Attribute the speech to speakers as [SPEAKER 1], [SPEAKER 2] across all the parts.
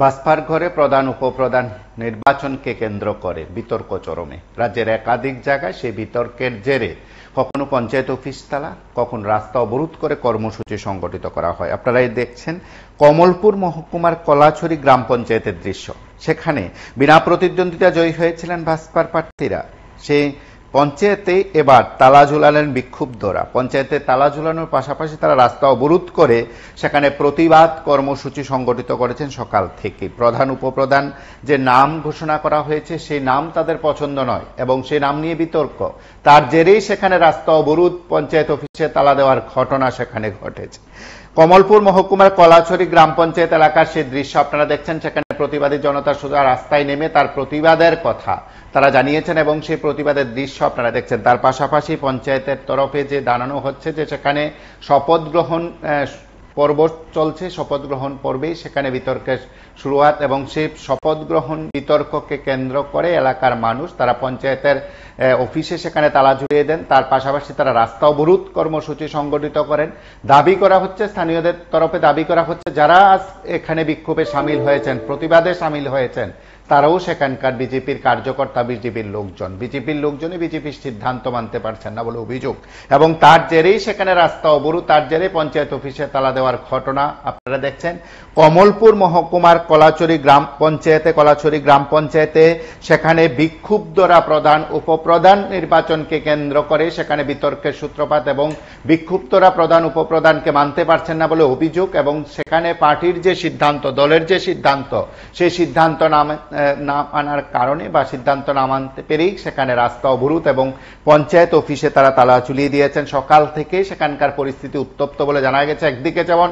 [SPEAKER 1] বাসপার ঘরে প্রধান উপপ্রধান নির্বাচনকে কেন্দ্র করে বিতর্ক চরমে। রাজ্যের একাধিক জায়গায় সেই বিতর্কের জেরে কখনো পঞ্চায়েত অফিস তালা, কখনো রাস্তা অবরোধ করে কর্মসূচি সংগঠিত করা হয়। আপনারাই দেখছেন কমলপুর মহকুমার কলাছড়ি গ্রাম পঞ্চায়েতের দৃশ্য। সেখানে বিনা প্রতিদ্বন্দ্বিতা জয়ী হয়েছিলেন বাসপার প্রার্থীরা। সেই পঞ্চায়েতে এবার তালা ঝুলালেন বিক্ষুব্ধরা। পঞ্চায়েতে তালা ঝুলানোর পাশাপাশি তারা রাস্তা অবরোধ করে সেখানে প্রতিবাদ কর্মসূচি সংগঠিত করেছেন সকাল থেকে। প্রধান উপপ্রধান যে নাম ঘোষণা করা হয়েছে সেই নাম তাদের পছন্দ নয় এবং সেই নাম নিয়ে বিতর্ক। তার জেরেই সেখানে রাস্তা অবরোধ, পঞ্চায়েত অফিসে তালা দেওয়ার ঘটনা সেখানে ঘটেছে। কমলপুর মহকুমার কলাছড়ি গ্রাম পঞ্চায়েত এলাকার সেই দৃশ্য আপনারা দেখছেন। সেখানে প্রতিবাদী জনতা সোজা রাস্তায় নেমে তার প্রতিবাদের কথা তারা জানিয়েছেন এবং সেই প্রতিবাদের দৃশ্য আপনারা দেখছেন। তার পাশাপাশি পঞ্চায়েতের তরফে যে জানানো হচ্ছে যে সেখানে শপথ গ্রহণ পর্ব চলছে, শপথ গ্রহণ পর্বেই সেখানে বিতর্কের শুরুয়াত এবং সেই শপথ গ্রহণ বিতর্ককে কেন্দ্র করে এলাকার মানুষ তারা পঞ্চায়েতের অফিসে সেখানে তালা ঝুলিয়ে দেন। তার পাশাপাশি তারা রাস্তা অবরোধ কর্মসূচি সংগঠিত করেন। দাবি করা হচ্ছে, স্থানীয়দের তরফে দাবি করা হচ্ছে, যারা এখানে বিক্ষোভে সামিল হয়েছেন, প্রতিবাদে সামিল হয়েছেন, তারাও সেখানকার বিজেপির কার্যকর্তা, বিজেপির লোকজনই বিজেপির সিদ্ধান্ত মানতে পারছেন না বলে অভিযোগ এবং তার জেরেই সেখানে রাস্তা অবরোধ, তার জেরে পঞ্চায়েত অফিসে তালা দেওয়ার ঘটনা আপনারা দেখছেন। কমলপুর মহকুমার কলাছড়ি গ্রাম পঞ্চায়েতে সেখানে বিক্ষুব্ধরা প্রধান উপপ্রধান নির্বাচনকে কেন্দ্র করে সেখানে বিতর্কের সূত্রপাত এবং বিক্ষুব্ধরা প্রধান উপপ্রধানকে মানতে পারছেন না বলে অভিযোগ এবং সেখানে পার্টির যে সিদ্ধান্ত, দলের যে সিদ্ধান্ত, সেই সিদ্ধান্ত না মানার কারণে বা সিদ্ধান্ত না মানতে পেরেই সেখানে রাস্তা অবরোধ এবং পঞ্চায়েত অফিসে তারা তালা ঝুলিয়ে দিয়েছেন। সকাল থেকে সেখানকার পরিস্থিতি উত্তপ্ত বলে জানা গেছে। একদিকে যেমন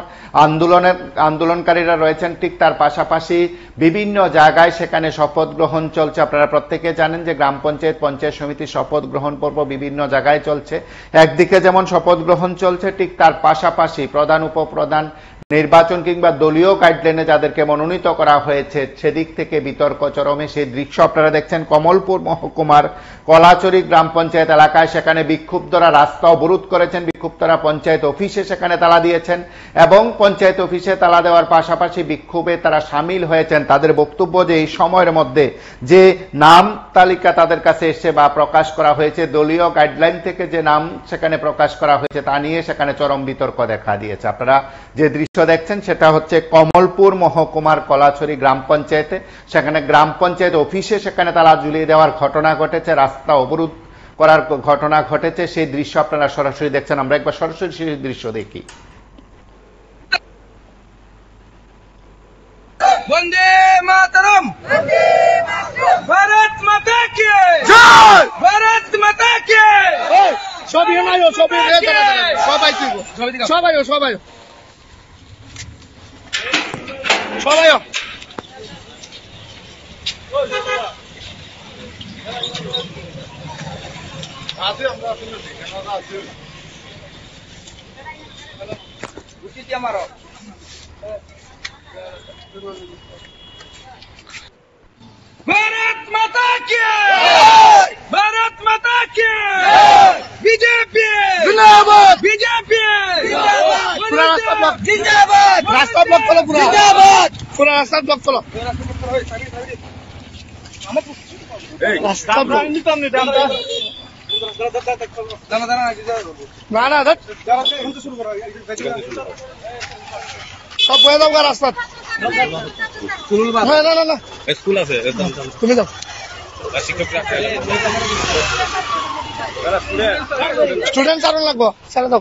[SPEAKER 1] আন্দোলনকারীরা রয়েছেন, ঠিক তার পাশাপাশি বিভিন্ন জায়গায় সেখানে শপথ গ্রহণ চলছে। আপনারা প্রত্যেকে জানেন যে গ্রাম পঞ্চায়েত সমিতির শপথ গ্রহণ পর্ব বিভিন্ন জায়গায় চলছে। একদিকে যেমন শপথ গ্রহণ চলছে, ঠিক তার পাশাপাশি প্রধান উপপ্রধান নির্বাচন কিংবা দলীয় গাইডলাইনে যাদেরকে মনোনীত করা হয়েছে সেদিক থেকে বিতর্ক চরমে। সেই দৃশ্য আপনারা দেখছেন কমলপুর মহকুমার কলাছড়ি গ্রাম পঞ্চায়েত এলাকায়। সেখানে বিক্ষুব্ধরা রাস্তা অবরোধ করেছেন, বিক্ষুব্ধরা পঞ্চায়েত অফিসে সেখানে তালা দিয়েছেন এবং পঞ্চায়েত অফিসে তালা দেওয়ার পাশাপাশি বিক্ষোভে তারা সামিল হয়েছেন। তাদের বক্তব্য যে এই সময়ের মধ্যে যে নাম তালিকা তাদের কাছে এসে বা প্রকাশ করা হয়েছে, দলীয় গাইডলাইন থেকে যে নাম সেখানে প্রকাশ করা হয়েছে তা নিয়ে সেখানে চরম বিতর্ক দেখা দিয়েছে। আপনারা যে দৃশ্য দেখছেন সেটা হচ্ছে কমলপুর মহকুমার কলাছড়ি গ্রাম পঞ্চায়েতে। সেখানে গ্রাম পঞ্চায়েত অফিসে সেখানে তালা ঝুলিয়ে দেওয়ার ঘটনা ঘটেছে, রাস্তা অবরোধ করার ঘটনা ঘটেছে। সেই দৃশ্য আপনারা সরাসরি দেখছেন। আমরা একবার সরাসরি সেই দৃশ্য দেখি।
[SPEAKER 2] বন্দে মাতরম, ভারত মাতা কি জয়, ভারত মাতা কি সবাই আমার भारत माता की, भारत माता की, बीजेपी जिंदाबाद, बीजेपी जिंदाबाद, पूरा रास्ता ब्लॉक जिंदाबाद, रास्ता ब्लॉक करो, पूरा जिंदाबाद, पूरा रास्ता ब्लॉक करो, रास्ता ब्लॉक नहीं तो हमने दादा ना ना धत शुरू करो सब बोल दो का रास्ता স্কুল আছে তুমি যাও স্টুডেন্ট কারণ লাগবো ছেড়ে দাও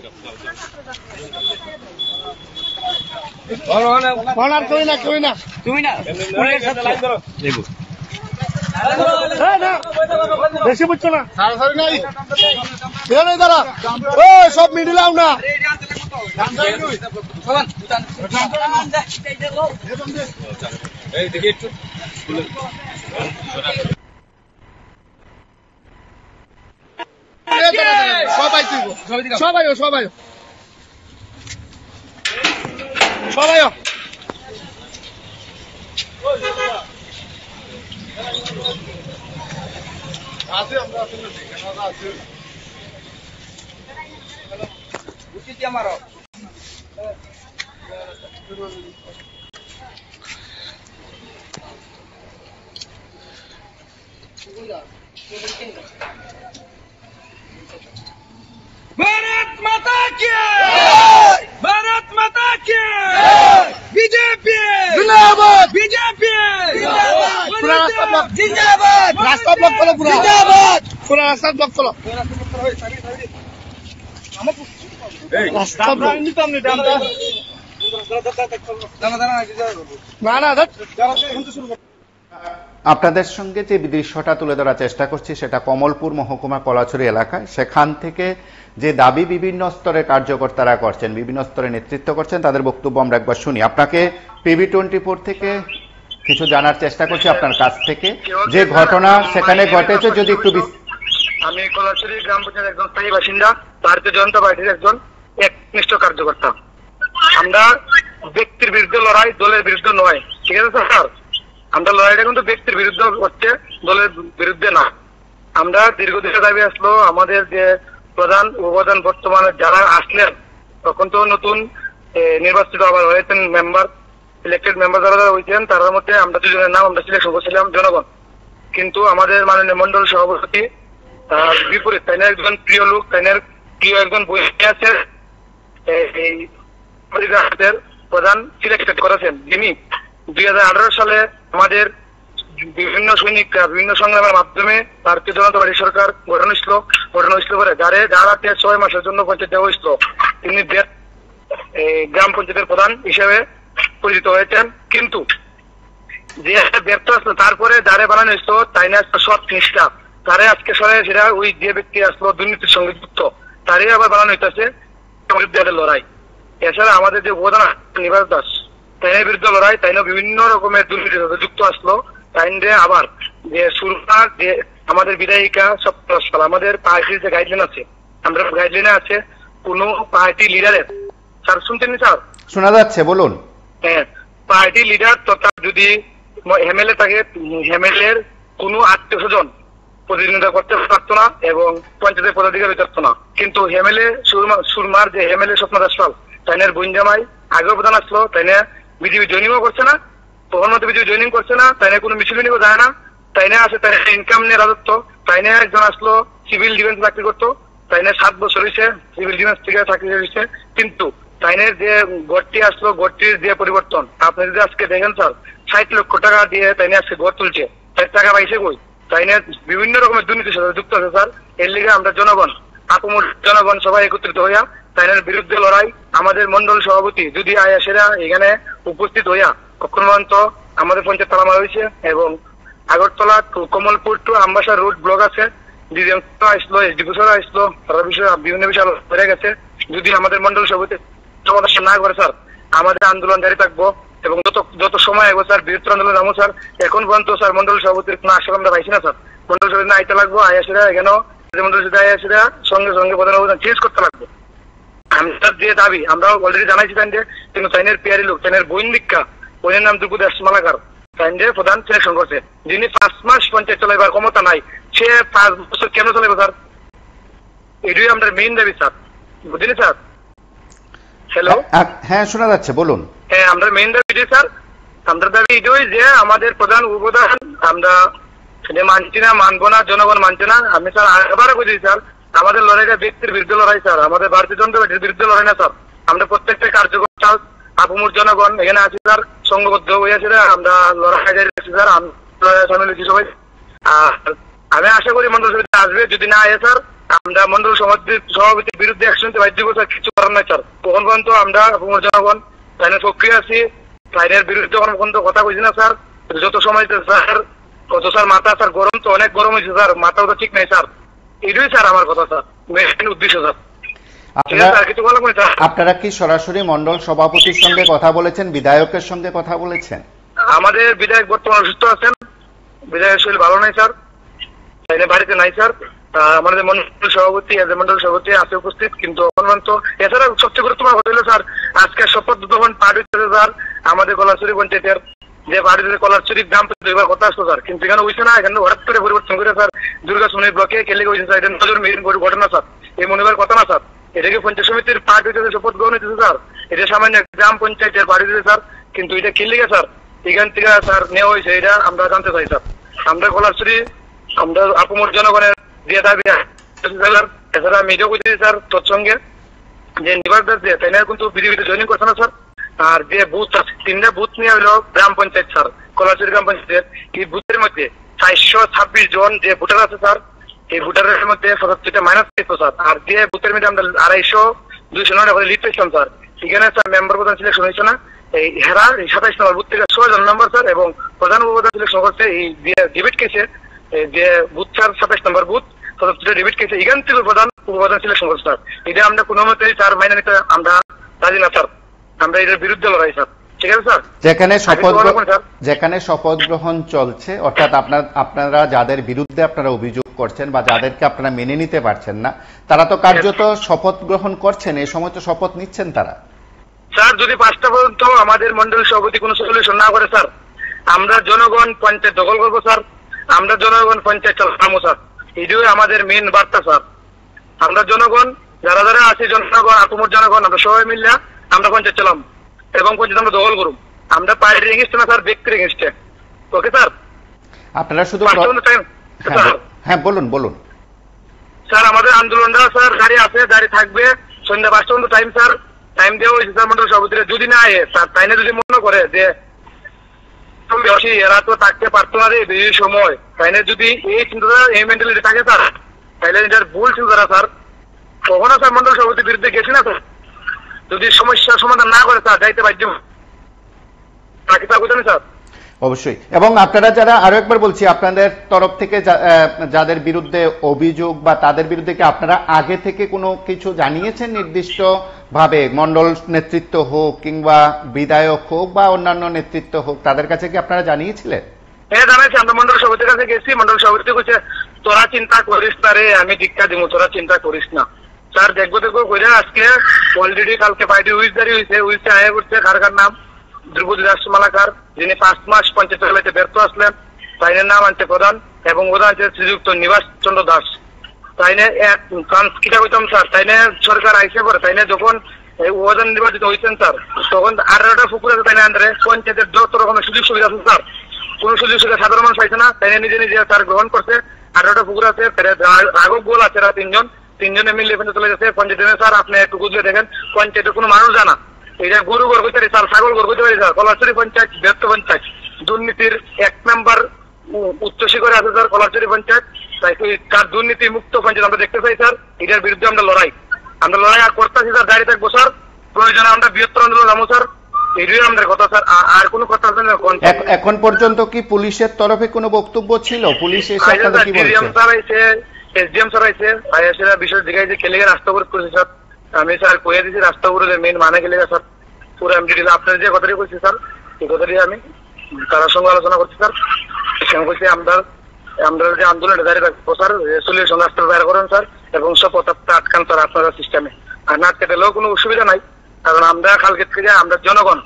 [SPEAKER 2] আর কই না তুমি না বেশি বুঝছো না দাঁড়া সব মিডিল আও না সবাই আছে আমরা আছে উচিত আমারও भारत माता की भारत माता की बीजेपी जिंदाबाद बीजेपी जिंदाबाद रास्ता ब्लॉक करो पूरा जिंदाबाद पूरा रास्ता ब्लॉक करो রাস্তা ব্লক নিতাম নি দাম না না শুরু কর।
[SPEAKER 1] আপনাদের সঙ্গে যে দৃশ্যটা তুলে ধরার চেষ্টা করছি সেটা কমলপুর মহকুমা কলাছড়ি এলাকায়। সেখান থেকে যে দাবি বিভিন্ন স্তরে কার্যকর্তারা করছেন, বিভিন্ন স্তরে নেতৃত্ব করছেন, তাদের বক্তব্য আমরা একবার শুনি। আপনাকে PV24 থেকে কিছু জানার চেষ্টা করছি আপনার কাছ থেকে, যে ঘটনা সেখানে ঘটেছে যদি একটু।
[SPEAKER 3] আমি কলাছড়ি গ্রাম পঞ্চায়েতের একজন স্থায়ী বাসিন্দা, ভারতীয় জনতা পার্টির একজন একনিষ্ঠ কার্যকর্তা। আমরা ব্যক্তির বিরুদ্ধে লড়াই, দলের বিরুদ্ধে নয়, ঠিক আছে স্যার? আমরা লড়াইটা কিন্তু ব্যক্তির বিরুদ্ধে হচ্ছে, দলের বিরুদ্ধে না। আমরা দীর্ঘদিনের দাবি আসলো, আমাদের যে প্রধান উপপ্রধান বর্তমানে যারা আসলেন, তখন তো নতুন নির্বাচিত আবার হয়েছেন মেম্বার, ইলেক্টেড মেম্বার যারা হয়েছেন, তার মধ্যে আমরা দুজনের নাম আমরা সিলেকশন করছিলাম জনগণ। কিন্তু আমাদের মাননীয় মন্ডল সভাপতি তার বিপরীত, তাই না একজন প্রিয় লোক, তাই না প্রিয় একজন বই আছে এই প্রধান সিলেক্টেড করেছেন, যিনি 2018 সালে আমাদের বিভিন্ন সৈনিকরা বিভিন্ন সংগ্রামের মাধ্যমে ভারতীয় জনতা পার্টি সরকার গঠন হয়েছিল করে যারাতে 6 মাসের জন্য পঞ্চায়েত দেওয়া হয়েছিল, তিনি গ্রাম পঞ্চায়েতের প্রধান হিসেবে পরিচিত হয়েছেন। কিন্তু যে ব্যর্থ আসলো, তারপরে যারে বানানো হয়েছিল তাই না সৎ নিষ্ঠা, তারে আজকে সরে সেটা ওই যে ব্যক্তি আসলো দুর্নীতির সঙ্গে যুক্ত, তারই আবার বানানো হইতেছে লড়াই। এছাড়া আমাদের যে প্রধান নিবাস দাস, তাইনের বিরুদ্ধে লড়াই, তাইনও বিভিন্ন রকমের দুর্নীতির সাথে যুক্ত আসলো। তাইনে আবার যে সুরমা যে আমাদের বিধায়িকা সপ্তাহ আমাদের পার্টির যে গাইডলাইন আছে, আমরা গাইডলাইনে আছে কোন পার্টি লিডারের, স্যার শুনছেন স্যার?
[SPEAKER 1] শোনা যাচ্ছে, বলুন।
[SPEAKER 3] হ্যাঁ, পার্টি লিডার তথা যদি এমএলএ থাকে, এমএলএ এর কোন আত্মীয় স্বজন প্রতিনিধিত্ব করতে পারতো না এবং পঞ্চায়েতের পদাধিকারী থাকতো না। কিন্তু এমএলএ সুরমার যে এমএলএ স্বপ্ন দাসপাল, তাইনের বইনজামাই আগেও প্রধান আসলো, তাইনে বিজেপি জয়নিংও করছে না, প্রধানমন্ত্রী বিজেপি জয়নিং করছে না, তাইনে কোনো মিছিল মিটিংও যায় না, তাইনে আছে তাই ইনকাম নিয়ে রাজত্ব, তাইনে একজন আসলো সিভিল ডিফেন্স চাকরি করতো, তাইনে 7 বছর হয়েছে সিভিল ডিফেন্স থেকে চাকরি হয়েছে। কিন্তু তাইনের যে গড়টি আসলো, গড়টির যে পরিবর্তন আপনি যদি আজকে দেখেন স্যার, 60 লক্ষ টাকা দিয়ে তাইনে আজকে গড় তুলছে, তাই টাকা পাইছে কই? তাইনে বিভিন্ন রকমের দুর্নীতির সাথে যুক্ত আছে স্যার। এর লিগে আমরা জনগণ, আপমূল জনগণ সবাই একত্রিত হইয়া তাইনের বিরুদ্ধে লড়াই। আমাদের মন্ডল সভাপতি যদি আয়াসেরা এখানে উপস্থিত হইয়া কখনো পর্যন্ত আমাদের পঞ্চায়েত তালা মারা হয়েছে এবং Agartala Kamalpur to Ambassa road block আছে, ডিএম আসলো, এসডিপি আসলো, তারা বিষয়ে বিভিন্ন বিষয় হয়ে গেছে। যদি আমাদের মন্ডল সভাপতি সমাধান না করে স্যার, আমাদের আন্দোলন জারি থাকবো এবং যত সময় আসবো স্যার বৃহত্তর আন্দোলন যাবো স্যার। এখন পর্যন্ত স্যার মন্ডল সভাপতির কোনো আশা আমরা পাইছি না স্যার। মন্ডল সভাপতি না আইতে লাগবো, আয়াসেরা এখানেও মন্ডল সভাপতি আয়াসেরা সঙ্গে সঙ্গে প্রধান অবদান চেঞ্জ করতে লাগবে। আমাদের যে দাবি আমরা অলরেডি জানাইছি তাইনে, কিন্তু তাইনের পেয়ারি লোক, তাইনের বইন দীক্ষা, বইনের নাম দুপুদাস মালাকার, তাইনে প্রধান সিলেকশন করছে, যিনি 5 মাস পঞ্চায়েত চালাইবার ক্ষমতা নাই, সে 5 বছর কেন চালাইবে স্যার? এটাই আমরা মেইন দাবি স্যার, বুঝলি স্যার? হ্যালো,
[SPEAKER 1] হ্যাঁ শোনা যাচ্ছে, বলুন।
[SPEAKER 3] হ্যাঁ, আমরা মেইন দাবি এটাই স্যার, আমরা দাবি এটাই যে আমাদের প্রধান উপপ্রধান আমরা সেটা মানছি না, মানবো না, জনগণ মানছে না। আমি স্যার আবারও বলছি স্যার, আমাদের লড়াইটা ব্যক্তির বিরুদ্ধে লড়াই স্যার, আমাদের ভারতীয় জনতা পার্টির বিরুদ্ধে লড়াই না স্যার। আমরা প্রত্যেকটা কার্যকর্তা আপমূল জনগণ এখানে আছি স্যার, সংঘবদ্ধ হয়ে আছে, আমরা লড়াই জারি আছি স্যার, আমরা সামিল হয়েছি সবাই। আর আমি আশা করি মন্ডল সমিতি আসবে, যদি না আসে স্যার আমরা মন্ডল সভাপতির বিরুদ্ধে অ্যাকশন নিতে বাধ্য করবো স্যার, কিছু করার নাই স্যার। তখন পর্যন্ত আমরা আপমূল জনগণ তাইনের সক্রিয় আছি, তাইনের বিরুদ্ধে কোনো পর্যন্ত কথা কইছি না স্যার। যত সময় স্যার কত স্যার মাথা স্যার গরম, তো অনেক গরম হয়েছে স্যার, মাথাও তো ঠিক নাই স্যার। এটাই স্যার আমার কথা স্যার, মেন উদ্দেশ্য স্যার।
[SPEAKER 1] আপনারা কি সরাসরি মন্ডল সভাপতির সঙ্গে কথা বলেছেন, বিধায়কের সঙ্গে কথা বলেছেন?
[SPEAKER 3] আমাদের বিধায়ক বর্তমানে অসুস্থ আছেন, বিধায়কের শরীর ভালো নাই স্যার, তাইনে বাড়িতে নাই স্যার। আমাদের মন্ডল সভাপতি আছে উপস্থিত, কিন্তু এছাড়া সবচেয়ে গুরুত্বপূর্ণ কথা হলো স্যার, আজকে শপথ গ্রহণ পাঠ হচ্ছে স্যার আমাদের কলারছড়ি পঞ্চায়েতের, যে পার্টিতে কলারছড়ি গ্রাম এবার কথা আসতো স্যার, কিন্তু এখানে হয়েছে না। এখানে হঠাৎ করে পরিবর্তন করে স্যার দুর্গাশুনি ব্লকে কেলে হয়েছে স্যার, এটা নজর মেরিন ঘটনা স্যার, এই মনে কথা না স্যার। এটাকে পঞ্চায়েত সমিতির পার্ট হইতেছে, শপথ গ্রহণ হইতেছে স্যার, এটা সামান্য গ্রাম পঞ্চায়েতের পার্টি হইতেছে স্যার, কিন্তু এটা খেললে স্যার এখান থেকে স্যার নেওয়া হয়েছে, এটা আমরা জানতে চাই স্যার। আমরা কলারছড়ি আমরা আপামর জনগণের যে দাবি এছাড়া মিডিয়া করতেছি স্যার তৎসঙ্গে যে নির্বাচন যে তাই না কিন্তু বিজেপিতে জয়েনিং করছে না স্যার। আর যে বুথ আছে 3টা বুথ নিয়ে হলো গ্রাম পঞ্চায়েত স্যার, কলাচুরি গ্রাম পঞ্চায়েত, এই বুথের মধ্যে 426 জন যে ভোটার আছে স্যার, এই ভোটারের মধ্যে 75টা মাইনাস পেয়েছে স্যার। আর যে বুথের মধ্যে আমরা 250-200 করে লিড পেয়েছিলাম স্যার, এখানে স্যার মেম্বার প্রধান সিলেকশন হয়েছে না। এই হেরা 27 নম্বর বুথ থেকে 16 জন মেম্বার স্যার এবং প্রধান উপপ্রধান সিলেকশন করছে এই যে ডিবেট কেসে যে বুথ স্যার 27 নম্বর বুথ 77টা ডিবেট কেসে এখান থেকে প্রধান উপপ্রধান সিলেকশন করছে স্যার। এটা আমরা কোনো মতেই স্যার মাইনে নিতে আমরা রাজি না স্যার, আমরা এটার বিরুদ্ধে লড়াই স্যার। ঠিক আছে স্যার,
[SPEAKER 1] যেখানে শপথ গ্রহণ চলছে, অর্থাৎ আপনারা যাদের বিরুদ্ধে আপনারা অভিযোগ করছেন বা যাদেরকে আপনারা মেনে নিতে পারছেন না, তারা তো কার্যত শপথ গ্রহণ করছেন, এই সময় তো শপথ নিচ্ছেন তারা।
[SPEAKER 3] স্যার যদি 5টা পর্যন্ত আমাদের মন্ডল সভাপতি কোনো সলিউশন না করে স্যার, আমরা জনগণ পঞ্চায়েত দখল করবো স্যার, আমরা জনগণ পঞ্চায়েত চালাবো স্যার। এটাই আমাদের মেন বার্তা স্যার। আমরা জনগণ যারা যারা আছি, জনগণ আপামর জনগণ, আমরা সবাই মিলে আমরা পঞ্চায়েত চালাম এবং পঞ্চায়েত আমরা দখল করুন। আমরা পার্টির এগেইনস্টে না স্যার, ব্যক্তির এগেইনস্টে। ওকে স্যার,
[SPEAKER 1] আপনারা শুধু হ্যাঁ বলুন
[SPEAKER 3] স্যার। আমাদের আন্দোলনটা স্যার জারি আছে, জারি থাকবে সন্ধ্যা 5টা পর্যন্ত টাইম স্যার, টাইম দেওয়া হয়েছে স্যার মন্ডল সভাপতিরা। যদি না আয়ে স্যার, তাই না যদি মনে করে যে এরা তো থাকতে পারতো না রে এই সময়, তাই না যদি এই চিন্তাধারা এই মেন্টালিটি থাকে স্যার, তাইলে এটার ভুল চিন্তাধারা স্যার। কখনো স্যার মন্ডল সভাপতির বিরুদ্ধে গেছি না স্যার, যদি সমস্যার সমাধান না করে স্যার যাইতে বাধ্য বাকি তা বুঝলেন স্যার।
[SPEAKER 1] অবশ্যই। এবং আপনারা যারা, আরো একবার বলছি, আপনাদের তরফ থেকে যাদের বিরুদ্ধে অভিযোগ বা তাদের বিরুদ্ধে কি আপনারা আগে থেকে কোনো কিছু জানিয়েছেন নির্দিষ্ট ভাবে, মন্ডল নেতৃত্ব হোক কিংবা বিধায়ক হোক বা অন্যান্য নেতৃত্ব হোক, তাদের কাছে কি আপনারা জানিয়েছিলেন?
[SPEAKER 3] হ্যাঁ জানাইছি, আমরা মন্ডল সভাপতির কাছে গেছি। মন্ডল সভাপতি বলছে তোরা চিন্তা করিস না রে, আমি দীক্ষা দিব, তোরা চিন্তা করিস না। স্যার দেখবো করে আজকে অলরেডি কালকে পার্টি উইজদারি হয়েছে, উইজে আয়া করছে কার নাম দ্রৌপদী দাস মালাকার, যিনি 5 মাস পঞ্চায়েত চালাইতে ব্যর্থ আসলেন, তাইনের নাম আনছে প্রধান এবং প্রধান হচ্ছে শ্রীযুক্ত নিবাস চন্দ্র দাস। তাইনে এক চান্স কিটা কইতাম স্যার, তাইনে সরকার আইসে পরে তাইনে যখন প্রধান নির্বাচিত হয়েছেন স্যার, তখন 18টা পুকুর আছে তাইনে আন্ডারে পঞ্চায়েতের যত রকমের সুযোগ সুবিধা আছে স্যার, কোন সুযোগ সুবিধা সাধারণ মানুষ পাইছে না। তাইনে নিজে নিজে স্যার গ্রহণ করছে। 18টা পুকুর আছে, রাঘব গোল আছে, তিনজনে মিলে এখানে চলে গেছে পঞ্চায়েতে। স্যার আপনি একটু বুঝলে দেখেন, পঞ্চায়েতে কোনো মানুষ জানা, এটা গরু ঘর করতে পারি স্যার, ছাগল ঘর করতে পারি স্যার। কলাচুরি পঞ্চায়েত ব্যর্থ পঞ্চায়েত, দুর্নীতির 1 নাম্বার উচ্চ শিখরে আছে স্যার কলাচুরি পঞ্চায়েত। তাই তার দুর্নীতি মুক্ত পঞ্চায়েত আমরা দেখতে চাই স্যার। এটার বিরুদ্ধে আমরা লড়াই আর করতেছি স্যার, দাঁড়িয়ে থাকবো স্যার। প্রয়োজনে আমরা বৃহত্তর আন্দোলন নামবো স্যার। এটাই আমাদের কথা স্যার, আর কোনো কথা আছে না।
[SPEAKER 1] এখন পর্যন্ত কি পুলিশের তরফে কোনো বক্তব্য ছিল? পুলিশ এসে আপনাদের কি বলছে?
[SPEAKER 3] এসডিএম স্যার আইছে, আইএসএরা বিষয় জিজ্ঞাসা খেলে রাস্তা অবরোধ করেছে স্যার। আমি স্যার কয়ে দিয়েছি রাস্তা অবরোধের মেন মানে খেলে স্যার পুরো এমডি আপনার যে কথাটি বলছি স্যার, এই কথাটি আমি তার সঙ্গে আলোচনা করছি স্যার। সেখানে বলছি আমরা যে আন্দোলনে দাঁড়িয়ে রাখবো স্যার, সলিউশন রাস্তা বের করেন স্যার এবং সব পথটা আটকান স্যার আপনারা সিস্টেমে। আর না আটকাতেলেও কোনো অসুবিধা নাই, কারণ আমরা কালকে থেকে আমরা জনগণ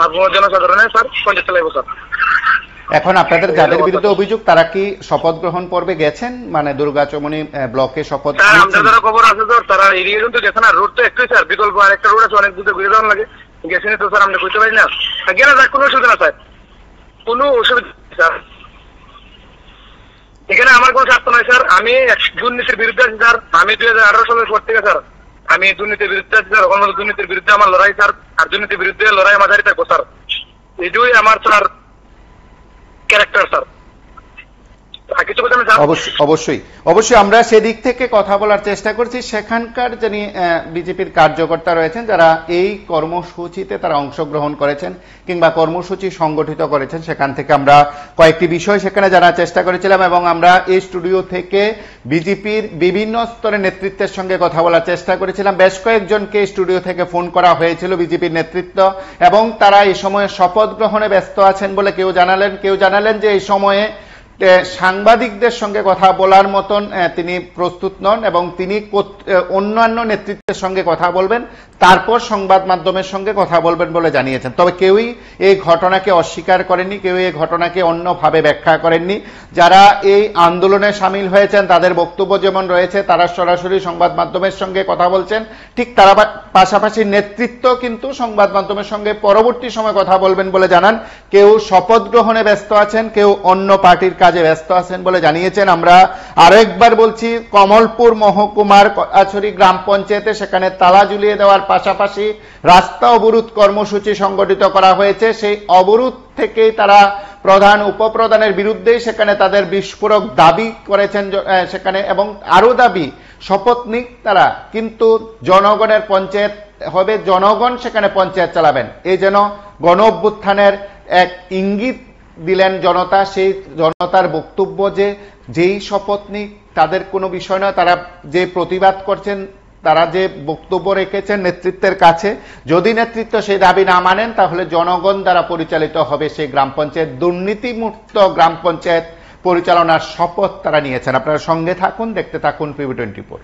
[SPEAKER 3] আপনার জনসাধারণের স্যার পঞ্চায়েত চালাইবো স্যার।
[SPEAKER 1] এখন আপনাদের যাদের বিরুদ্ধে অভিযোগ, তারা কি শপথ গ্রহণ পর্বে গেছেন? মানে দুর্গাচমনি ব্লকে শপথ?
[SPEAKER 3] আমরা যারা খবর আছে স্যার, তারা এরিয়া কিন্তু গেছে না। রোড তো একটু স্যার, বিকল্প আরেকটা রোড আছে, অনেক দূরে ঘুরে যাওয়ার লাগে, গেছেনি তো স্যার আমরা বুঝতে পারি না। গেলে যাক, কোনো অসুবিধা না স্যার, কোনো অসুবিধা স্যার। এখানে আমার কোনো স্বার্থ নয় স্যার, আমি দুর্নীতির বিরুদ্ধে আছি স্যার। আমি 2018 সালের পর থেকে স্যার আমি দুর্নীতির বিরুদ্ধে আছি স্যার। এখন দুর্নীতির বিরুদ্ধে আমার লড়াই স্যার, আর দুর্নীতির বিরুদ্ধে লড়াই আমার জারি থাকবো স্যার। এটাই আমার স্যার ক্যারেক্টার স্যার।
[SPEAKER 1] অবশ্যই আমরা সেদিক থেকে কথা বলার চেষ্টা করছি। সেখানকার যিনি বিজেপির কার্যকর্তা রয়েছেন, যারা এই কর্মসূচিতে তারা অংশগ্রহণ করেছেন কিংবা কর্মসূচি সংগঠিত করেছেন, সেখান থেকে আমরা কয়েকটি বিষয় সেখানে জানার চেষ্টা করেছিলাম এবং আমরা এই স্টুডিও থেকে বিজেপির বিভিন্ন স্তরের নেতৃত্বের সঙ্গে কথা বলার চেষ্টা করেছিলাম। বেশ কয়েকজনকে স্টুডিও থেকে ফোন করা হয়েছিল বিজেপির নেতৃত্ব, এবং তারা এই সময়ে শপথ গ্রহণে ব্যস্ত আছেন বলে কেউ জানালেন যে এই সময়ে সাংবাদিকদের সঙ্গে কথা বলার মতন তিনি প্রস্তুত নন এবং তিনি অন্যান্য নেতৃত্বের সঙ্গে কথা বলবেন, তারপর সংবাদ মাধ্যমের সঙ্গে কথা বলবেন বলে জানিয়েছেন। তবে কেউই এই ঘটনাকে অস্বীকার করেননি, কেউ এই ঘটনাকে অন্যভাবে ব্যাখ্যা করেননি। যারা এই আন্দোলনে সামিল হয়েছেন তাদের বক্তব্য যেমন রয়েছে, তারা সরাসরি সংবাদ মাধ্যমের সঙ্গে কথা বলছেন, ঠিক তারা পাশাপাশি নেতৃত্ব কিন্তু সংবাদ মাধ্যমের সঙ্গে পরবর্তী সময় কথা বলবেন বলে জানান। কেউ শপথ গ্রহণে ব্যস্ত আছেন, কেউ অন্য পার্টির কাজে ব্যস্ত আছেন বলে জানিয়েছেন। আমরা আরো একবার বলছি, কমলপুর মহকুমার কলাছড়ি গ্রাম পঞ্চায়েতে সেখানে তালা ঝুলিয়ে দেওয়ার পাশাপাশি রাস্তা অবরোধ কর্মসূচি সংগঠিত করা হয়েছে। সেই অবরোধ থেকেই তারা প্রধান উপপ্রধানের বিরুদ্ধেই সেখানে তাদের বিস্ফোরক দাবি করেছেন সেখানে, এবং আরো দাবি শপথ নিক তারা, কিন্তু জনগণের পঞ্চায়েত হবে, জনগণ সেখানে পঞ্চায়েত চালাবেন, এই যেন গণ অভ্যুত্থানের এক ইঙ্গিত দিলেন জনতা। সেই জনতার বক্তব্য যে যেই শপথ নিক তাদের কোনো বিষয় নয়, তারা যে প্রতিবাদ করছেন, তারা যে বক্তব্য রেখেছেন নেতৃত্বের কাছে, যদি নেতৃত্ব সেই দাবি না মানেন তাহলে জনগণ দ্বারা পরিচালিত হবে সেই গ্রাম পঞ্চায়েত, দুর্নীতিমুক্ত গ্রাম পঞ্চায়েত পরিচালনার শপথ তারা নিয়েছেন। আপনারা সঙ্গে থাকুন, দেখতে থাকুন PB24।